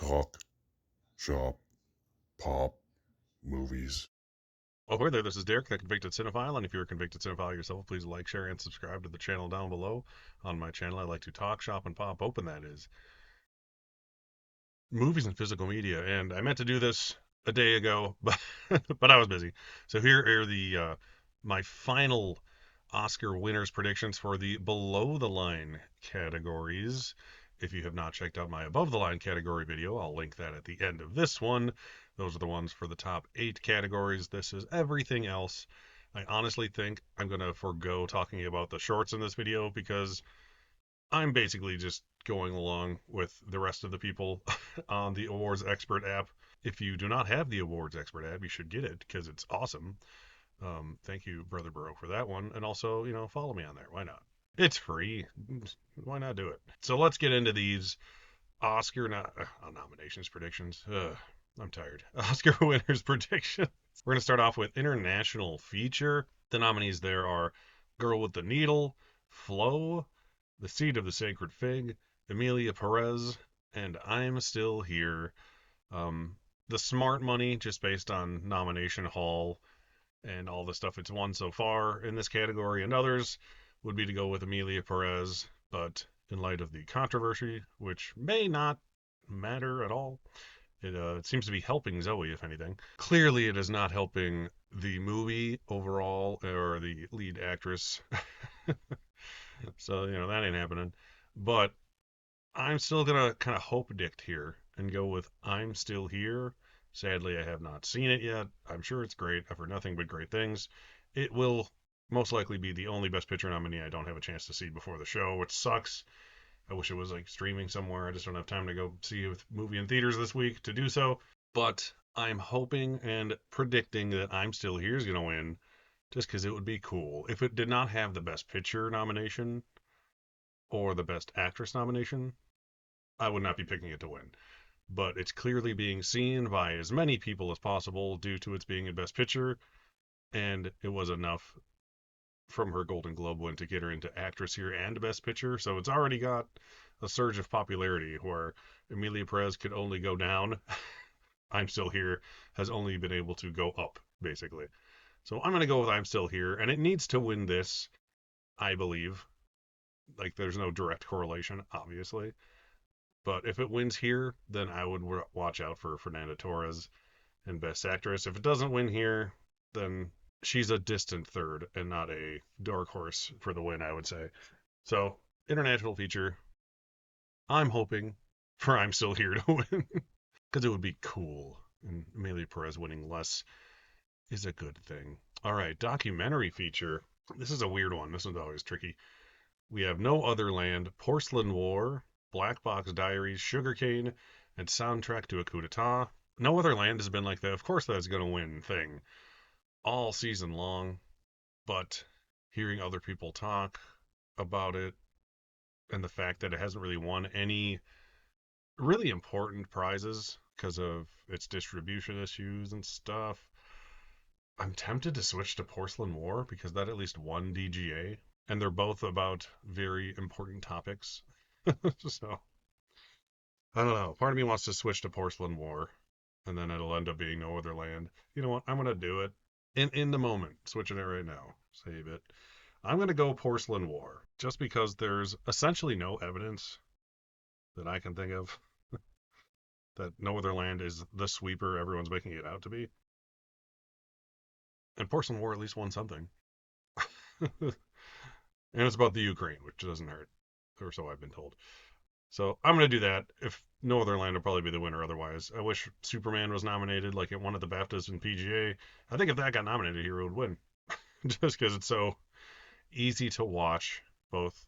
talk, shop, pop, movies. Oh, hey there, this is Derek, the Convicted Cinephile, and if you're a convicted cinephile yourself, please like, share, and subscribe to the channel down below. On my channel, I like to talk, shop, and pop open, that is, movies and physical media, and I meant to do this a day ago, but but I was busy. So here are the my final Oscar winners predictions for the below the line categories. If you have not checked out my above the line category video, I'll link that at the end of this one. Those are the ones for the top 8 categories. This is everything else. I honestly think I'm going to forego talking about the shorts in this video because I'm basically just going along with the rest of the people on the Awards Expert app. If you do not have the Awards Expert app, you should get it because it's awesome. Thank you, Brother Burrow, for that one. And also, follow me on there. Why not? It's free. Why not do it? So let's get into these Oscar nominations predictions. I'm tired. Oscar winners predictions. We're going to start off with International Feature. The nominees there are Girl with the Needle, Flow, The Seed of the Sacred Fig, Emilia Perez, and I'm Still Here. The smart money, just based on nomination haul and all the stuff it's won so far in this category and others, would be to go with Emilia Perez, but in light of the controversy, which may not matter at all, it seems to be helping Zoe, if anything. Clearly, it is not helping the movie overall or the lead actress. So, that ain't happening. But I'm still going to kind of hope dict here and go with I'm Still Here. Sadly, I have not seen it yet. I'm sure it's great. I've heard nothing but great things. It will most likely be the only Best Picture nominee I don't have a chance to see before the show, which sucks. I wish it was like streaming somewhere. I just don't have time to go see a movie in theaters this week to do so. But I'm hoping and predicting that I'm Still Here is going to win just because it would be cool. If it did not have the Best Picture nomination or the Best Actress nomination, I would not be picking it to win. But it's clearly being seen by as many people as possible due to its being in Best Picture, and it was enough from her Golden Globe win to get her into Actress here and Best Picture. So it's already got a surge of popularity where Emilia Perez could only go down. I'm Still Here has only been able to go up, basically. So I'm going to go with I'm Still Here, and it needs to win this, I believe. Like, there's no direct correlation, obviously. But if it wins here, then I would watch out for Fernanda Torres in Best Actress. If it doesn't win here, then she's a distant third and not a dark horse for the win, I would say. So, international feature, I'm hoping for I'm Still Here to win because it would be cool. And Amelia Perez winning less is a good thing. All right, documentary feature. This is a weird one. This one's always tricky. We have No Other Land, Porcelain War, Black Box Diaries, Sugarcane, and Soundtrack to a Coup d'etat. No Other Land has been like that. Of course, that's going to win thing all season long, but hearing other people talk about it and the fact that it hasn't really won any really important prizes because of its distribution issues and stuff, I'm tempted to switch to Porcelain War because that at least won DGA, and they're both about very important topics. So I don't know. Part of me wants to switch to Porcelain War, and then it'll end up being No Other Land. You know what? I'm gonna do it in the moment. Switching it right now. Save it. I'm gonna go Porcelain War just because there's essentially no evidence that I can think of that No Other Land is the sweeper everyone's making it out to be. And Porcelain War at least won something. And it's about the Ukraine, which doesn't hurt, or so I've been told. So I'm gonna do that. If No Other Land will probably be the winner. Otherwise, I wish Superman was nominated, like it won at the BAFTAs and PGA. I think if that got nominated here, it would win, just because it's so easy to watch, both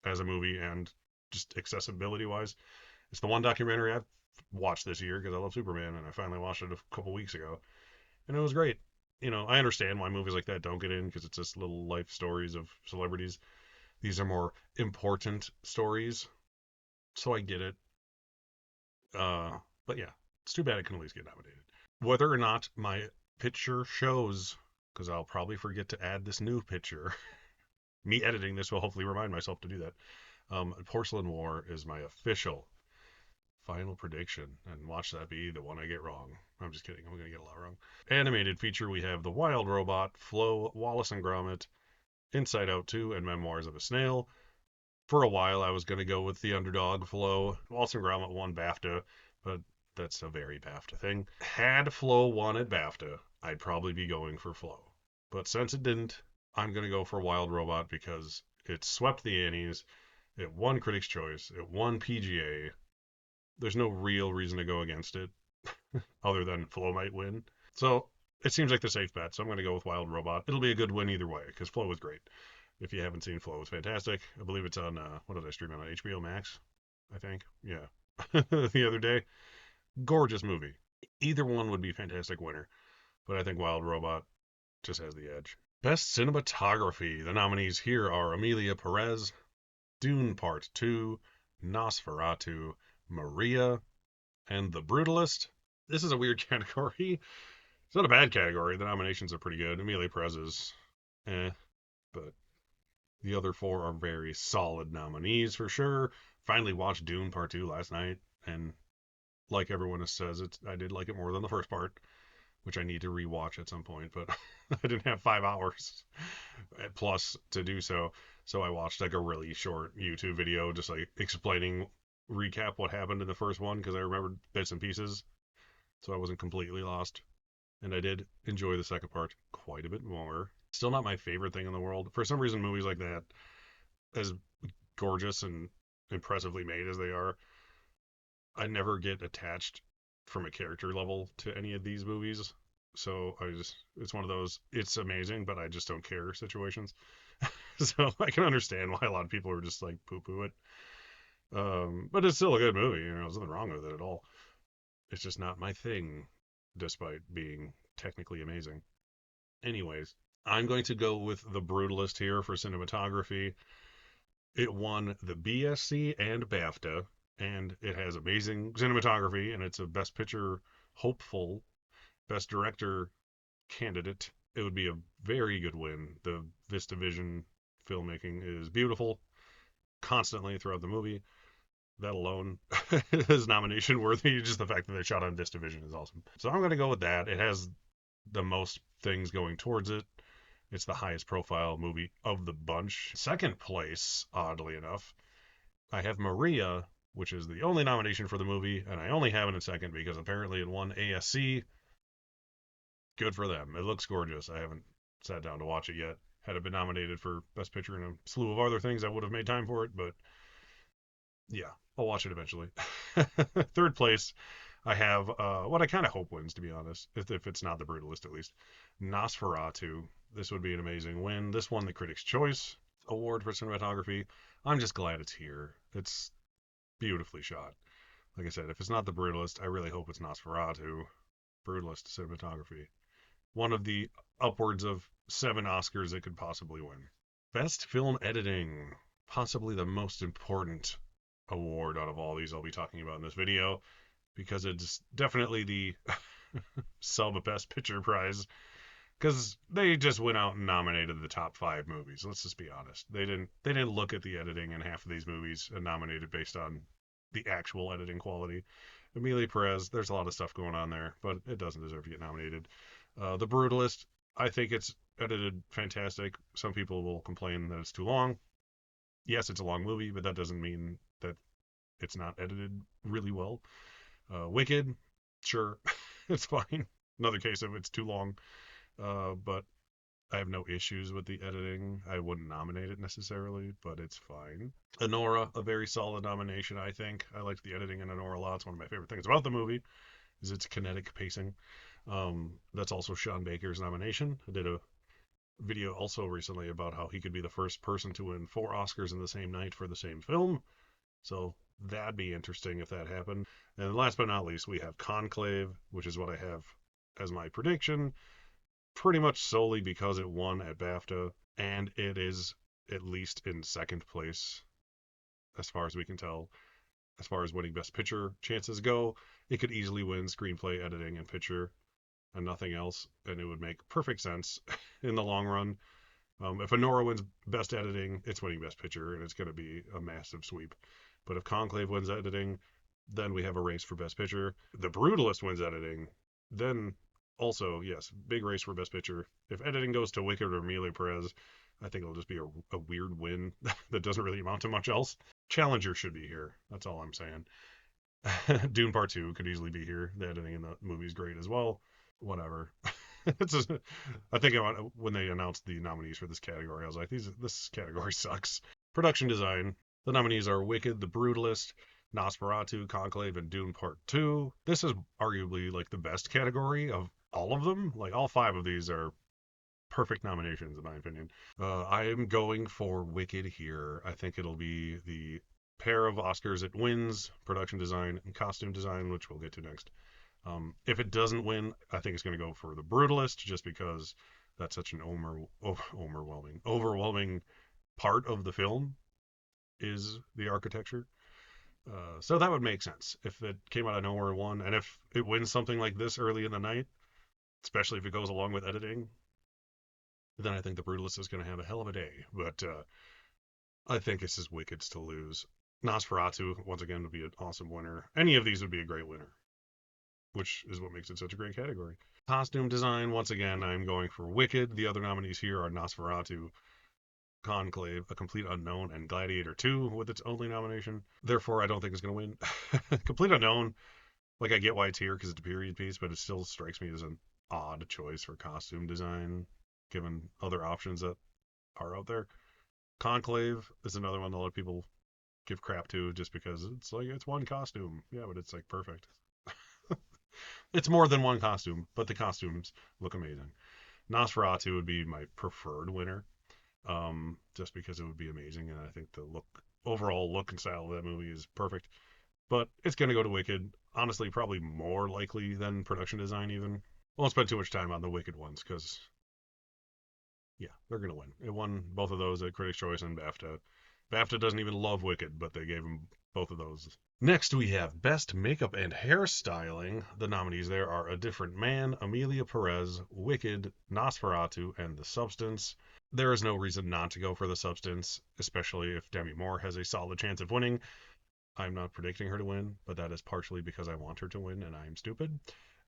as a movie and just accessibility wise. It's the one documentary I've watched this year because I love Superman, and I finally watched it a couple weeks ago, and it was great. I understand why movies like that don't get in because it's just little life stories of celebrities. These are more important stories, so I get it. But yeah, it's too bad it can at least get nominated. Whether or not my picture shows, because I'll probably forget to add this new picture. Me editing this will hopefully remind myself to do that. Porcelain War is my official final prediction, and watch that be the one I get wrong. I'm just kidding. I'm going to get a lot wrong. Animated feature, we have The Wild Robot, Flo, Wallace and Gromit, Inside Out 2, and Memoirs of a Snail. For a while, I was going to go with the underdog, Flo. Wallace and Gromit won BAFTA, but that's a very BAFTA thing. Had Flo won at BAFTA, I'd probably be going for Flo. But since it didn't, I'm going to go for Wild Robot because it swept the Annies, it won Critics' Choice, it won PGA. There's no real reason to go against it other than Flo might win. So it seems like the safe bet. So I'm going to go with Wild Robot. It'll be a good win either way because Flo was great. If you haven't seen Flo, it's fantastic. I believe it's on, what did I stream it on? HBO Max, I think. Yeah. The other day. Gorgeous movie. Either one would be fantastic winner, but I think Wild Robot just has the edge. Best cinematography. The nominees here are Amelia Perez, Dune Part 2, Nosferatu, Maria, and The Brutalist. This is a weird category. It's not a bad category. The nominations are pretty good. Amelia Perez is but the other four are very solid nominees for sure. Finally watched Dune Part 2 last night, and like everyone says, I did like it more than the first part, which I need to rewatch at some point, but I didn't have 5 hours plus to do so. So I watched like a really short YouTube video just like explaining, recap what happened in the first one because I remembered bits and pieces. So I wasn't completely lost. And I did enjoy the second part quite a bit more. Still not my favorite thing in the world. For some reason, movies like that, as gorgeous and impressively made as they are, I never get attached from a character level to any of these movies. So it's one of those, it's amazing, but I just don't care situations. So I can understand why a lot of people are just like poo poo it. But it's still a good movie. There's nothing wrong with it at all. It's just not my thing, despite being technically amazing. Anyways, I'm going to go with The Brutalist here for cinematography. It won the BSC and BAFTA, and it has amazing cinematography, and it's a Best Picture hopeful, Best Director candidate. It would be a very good win. The VistaVision filmmaking is beautiful constantly throughout the movie. That alone is nomination worthy. Just the fact that they shot on VistaVision is awesome. So I'm going to go with that. It has the most things going towards it. It's the highest profile movie of the bunch. Second place, oddly enough, I have Maria, which is the only nomination for the movie, and I only have it in second because apparently it won ASC. Good for them. It looks gorgeous. I haven't sat down to watch it yet. Had it been nominated for Best Picture and a slew of other things, I would have made time for it, but yeah, I'll watch it eventually. Third place, I have what I kind of hope wins, to be honest, if it's not The Brutalist at least. Nosferatu. This would be an amazing win. This won the Critics' Choice Award for cinematography. I'm just glad it's here. It's beautifully shot. Like I said, if it's not The Brutalist, I really hope it's Nosferatu. Brutalist cinematography. One of the upwards of 7 Oscars it could possibly win. Best film editing. Possibly the most important award out of all these I'll be talking about in this video because it's definitely the sub best picture prize because they just went out and nominated the top 5 movies. Let's just be honest. They didn't look at the editing in half of these movies and nominated based on the actual editing quality. Amelia Perez, there's a lot of stuff going on there, but it doesn't deserve to get nominated. The Brutalist, I think it's edited fantastic. Some people will complain that it's too long. Yes, it's a long movie, but that doesn't mean that it's not edited really well. Wicked, sure, it's fine. Another case of it's too long, but I have no issues with the editing. I wouldn't nominate it necessarily, but it's fine. Anora, a very solid nomination, I think. I liked the editing in Anora a lot. It's one of my favorite things about the movie is its kinetic pacing. That's also Sean Baker's nomination. I did a video also recently about how he could be the first person to win 4 Oscars in the same night for the same film. So that'd be interesting if that happened. And last but not least, we have Conclave, which is what I have as my prediction, pretty much solely because it won at BAFTA, and it is at least in second place, as far as we can tell. As far as winning Best Picture chances go, it could easily win screenplay, editing, and picture, and nothing else, and it would make perfect sense in the long run. If Anora wins Best Editing, it's winning Best Picture, and it's going to be a massive sweep. But if Conclave wins editing, Then we have a race for Best Picture. The Brutalist wins editing. Then also, yes, big race for Best Picture. If editing goes to Wicked or Amelia Perez, I think it'll just be a weird win that doesn't really amount to much else. Challenger should be here. That's all I'm saying. Dune Part 2 could easily be here. The editing in the movie is great as well. Whatever. It's just, I think when they announced the nominees for this category, I was like, this category sucks. Production design. The nominees are Wicked, The Brutalist, Nosferatu, Conclave, and Dune Part 2. This is arguably like the best category of all of them. Like all five of these are perfect nominations in my opinion. I am going for Wicked here. I think it'll be the pair of Oscars it wins, production design and costume design, which we'll get to next. If it doesn't win, I think it's going to go for The Brutalist, just because that's such an overwhelming part of the film is the architecture. So that would make sense if it came out of nowhere and won, and if it wins something like this early in the night, especially if it goes along with editing, then I think The Brutalist is going to have a hell of a day. But I think this is Wicked's to lose. Nosferatu, once again, would be an awesome winner. Any of these would be a great winner, which is what makes it such a great category. Costume design, once again, I'm going for Wicked. The other nominees here are Nosferatu, Conclave, A Complete Unknown, and Gladiator 2 with its only nomination. Therefore, I don't think it's going to win. Complete Unknown, like I get why it's here because it's a period piece, but it still strikes me as an odd choice for costume design given other options that are out there. Conclave is another one that a lot of people give crap to just because it's like it's one costume. Yeah, but it's like perfect. It's more than one costume, but the costumes look amazing. Nosferatu would be my preferred winner, just because it would be amazing, and I think the overall look and style of that movie is perfect. But it's going to go to Wicked. Honestly, probably more likely than production design even. Won't spend too much time on the Wicked ones because, yeah, they're going to win. It won both of those at Critics' Choice and BAFTA. BAFTA doesn't even love Wicked, but they gave them both of those. Next, we have Best Makeup and Hairstyling. The nominees there are A Different Man, Amelia Perez, Wicked, Nosferatu, and The Substance. There is no reason not to go for The Substance, especially if Demi Moore has a solid chance of winning. I'm not predicting her to win, but that is partially because I want her to win and I'm stupid.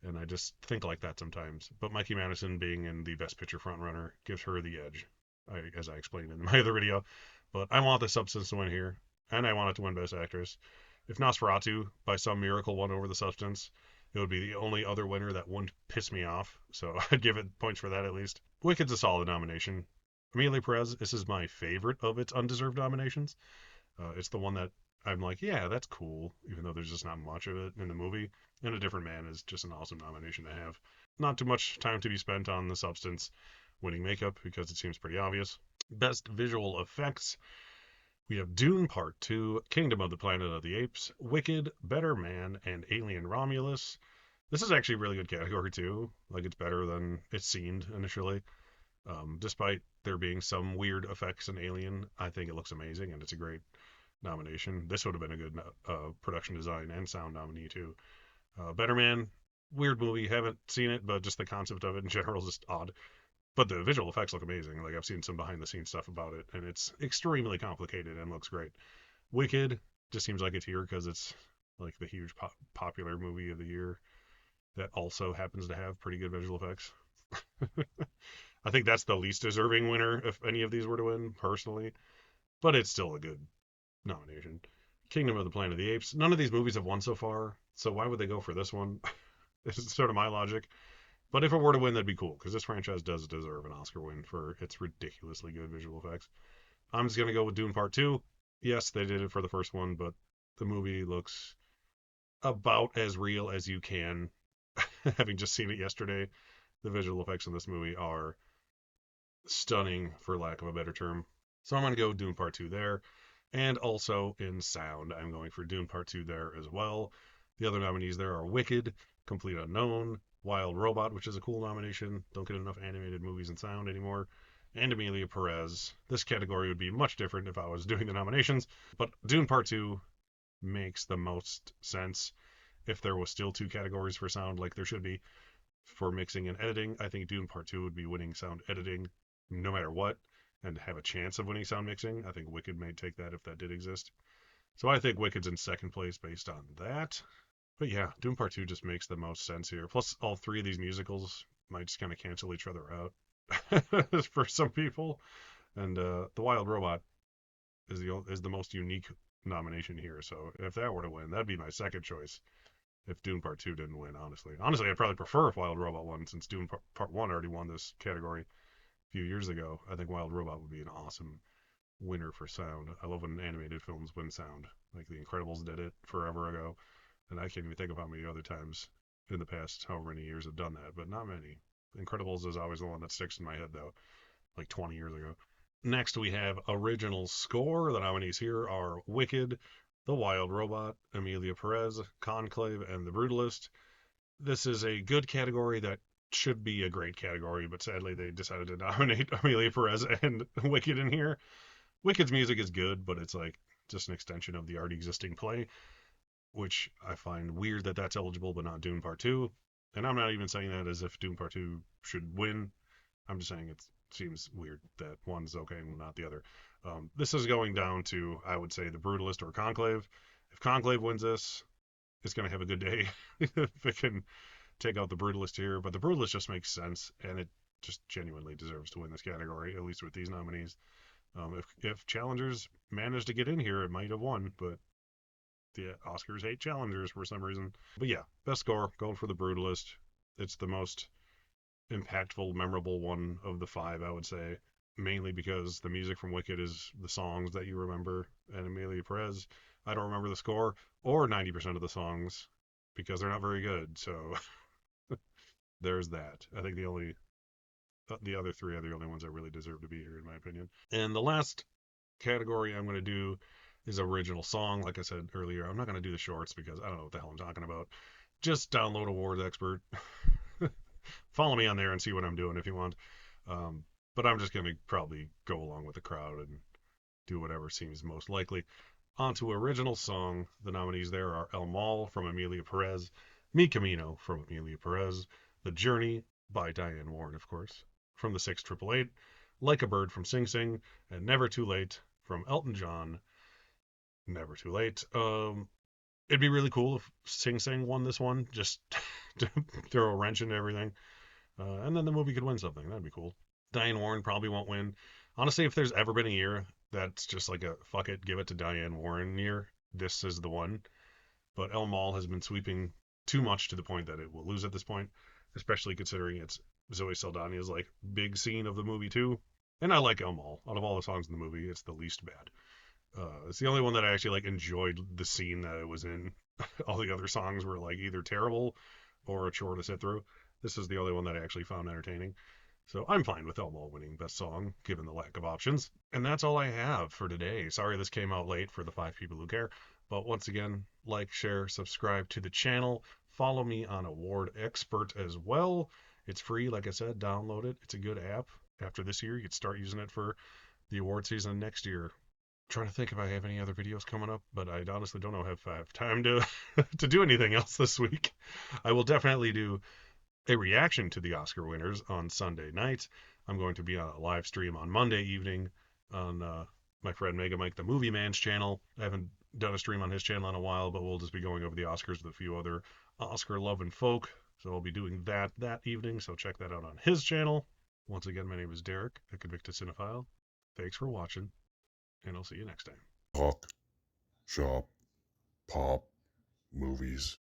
And I just think like that sometimes. But Mikey Madison being in the Best Picture frontrunner gives her the edge, as I explained in my other video. But I want The Substance to win here, and I want it to win Best Actress. If Nosferatu, by some miracle, won over The Substance, it would be the only other winner that wouldn't piss me off. So I'd give it points for that at least. Wicked's a solid nomination. Amelia Perez, this is my favorite of its undeserved nominations. It's the one that I'm like, yeah, that's cool, even though there's just not much of it in the movie. And A Different Man is just an awesome nomination to have. Not too much time to be spent on The Substance winning makeup because it seems pretty obvious. Best visual effects. We have Dune Part 2, Kingdom of the Planet of the Apes, Wicked, Better Man, and Alien Romulus. This is actually a really good category too. Like it's better than it seemed initially. Despite there being some weird effects in Alien, I think it looks amazing and it's a great nomination. This would have been a good production design and sound nominee too. Better Man, weird movie. Haven't seen it, but just the concept of it in general is just odd. But the visual effects look amazing. Like I've seen some behind the scenes stuff about it, and it's extremely complicated and looks great. Wicked just seems like it's here because it's like the huge popular movie of the year that also happens to have pretty good visual effects. I think that's the least deserving winner if any of these were to win, personally. But it's still a good nomination. Kingdom of the Planet of the Apes. None of these movies have won so far, so why would they go for this one? This is sort of my logic. But if it were to win, that'd be cool because this franchise does deserve an Oscar win for its ridiculously good visual effects. I'm just gonna go with Dune Part Two. Yes, they did it for the first one, but the movie looks about as real as you can. Having just seen it yesterday, the visual effects in this movie are stunning, for lack of a better term. So I'm gonna go Dune Part Two there. And also in sound, I'm going for Dune Part 2 there as well. The other nominees there are Wicked, Complete Unknown, Wild Robot, which is a cool nomination. Don't get enough animated movies in sound anymore. And Amelia Perez. This category would be much different if I was doing the nominations, but Dune Part 2 makes the most sense. If there was still two categories for sound, like there should be for mixing and editing, I think Dune Part 2 would be winning sound editing no matter what and have a chance of winning sound mixing. I think Wicked may take that if that did exist. So I think Wicked's in second place based on that. But yeah, Dune Part 2 just makes the most sense here. Plus, all three of these musicals might just kind of cancel each other out for some people. And The Wild Robot is the most unique nomination here. So if that were to win, that'd be my second choice. If Dune Part 2 didn't win, honestly, I'd probably prefer if Wild Robot won, since Part 1 already won this category a few years ago. I think Wild Robot would be an awesome winner for sound. I love when animated films win sound. Like The Incredibles did it forever ago, and I can't even think of how many other times in the past however many years have done that, but not many. Incredibles is always the one that sticks in my head though, like 20 years ago. Next we have original score. The nominees here are Wicked, The Wild Robot, Amelia Perez, Conclave, and The Brutalist. This is a good category that should be a great category, but sadly they decided to nominate Amelia Perez and Wicked in here. Wicked's music is good, but it's like just an extension of the already existing play, which I find weird that that's eligible, but not Dune Part 2. And I'm not even saying that as if Dune Part 2 should win. I'm just saying it seems weird that one's okay and not the other. This is going down to, I would say, The Brutalist or Conclave. If Conclave wins this, it's going to have a good day if it can take out The Brutalist here. But The Brutalist just makes sense, and it just genuinely deserves to win this category, at least with these nominees. If challengers managed to get in here, it might have won, but the Oscars hate challengers for some reason. But yeah, best score going for The Brutalist. It's the most impactful, memorable one of the five, I would say. Mainly because the music from Wicked is the songs that you remember, and Amelia Perez, I don't remember the score or 90% of the songs because they're not very good. So there's that. I think the other three are the only ones that really deserve to be here, in my opinion. And the last category I'm going to do is original song. Like I said earlier, I'm not going to do the shorts because I don't know what the hell I'm talking about. Just download Awards Expert. Follow me on there and see what I'm doing if you want. Um, but I'm just going to probably go along with the crowd and do whatever seems most likely. On to original song. The nominees there are El Mal from Amelia Perez, Mi Camino from Amelia Perez, The Journey by Diane Warren, of course, from the 688, Like a Bird from Sing Sing, and Never Too Late from Elton John. Never Too Late. It'd be really cool if Sing Sing won this one, just to throw a wrench into everything. And then the movie could win something. That'd be cool. Diane Warren probably won't win. Honestly, if there's ever been a year that's just like a fuck it, give it to Diane Warren year, this is the one. But El Mal has been sweeping too much to the point that it will lose at this point, especially considering it's Zoe Saldana's like big scene of the movie too. And I like El Mal. Out of all the songs in the movie, it's the least bad. It's the only one that I actually like enjoyed the scene that it was in. All the other songs were like either terrible or a chore to sit through. This is the only one that I actually found entertaining. So I'm fine with Elmo winning Best Song, given the lack of options. And that's all I have for today. Sorry this came out late for the five people who care. But once again, like, share, subscribe to the channel. Follow me on Award Expert as well. It's free, like I said, download it. It's a good app. After this year, you could start using it for the award season next year. Trying to think if I have any other videos coming up, but I honestly don't know if I have time to to do anything else this week. I will definitely do a reaction to the Oscar winners on Sunday night. I'm going to be on a live stream on Monday evening on my friend Mega Mike the Movie Man's channel. I haven't done a stream on his channel in a while, but we'll just be going over the Oscars with a few other Oscar loving folk. So I'll be doing that evening. So check that out on his channel. Once again, my name is Derek, a convicted cinephile. Thanks for watching, and I'll see you next time. Talk, shop, pop, movies.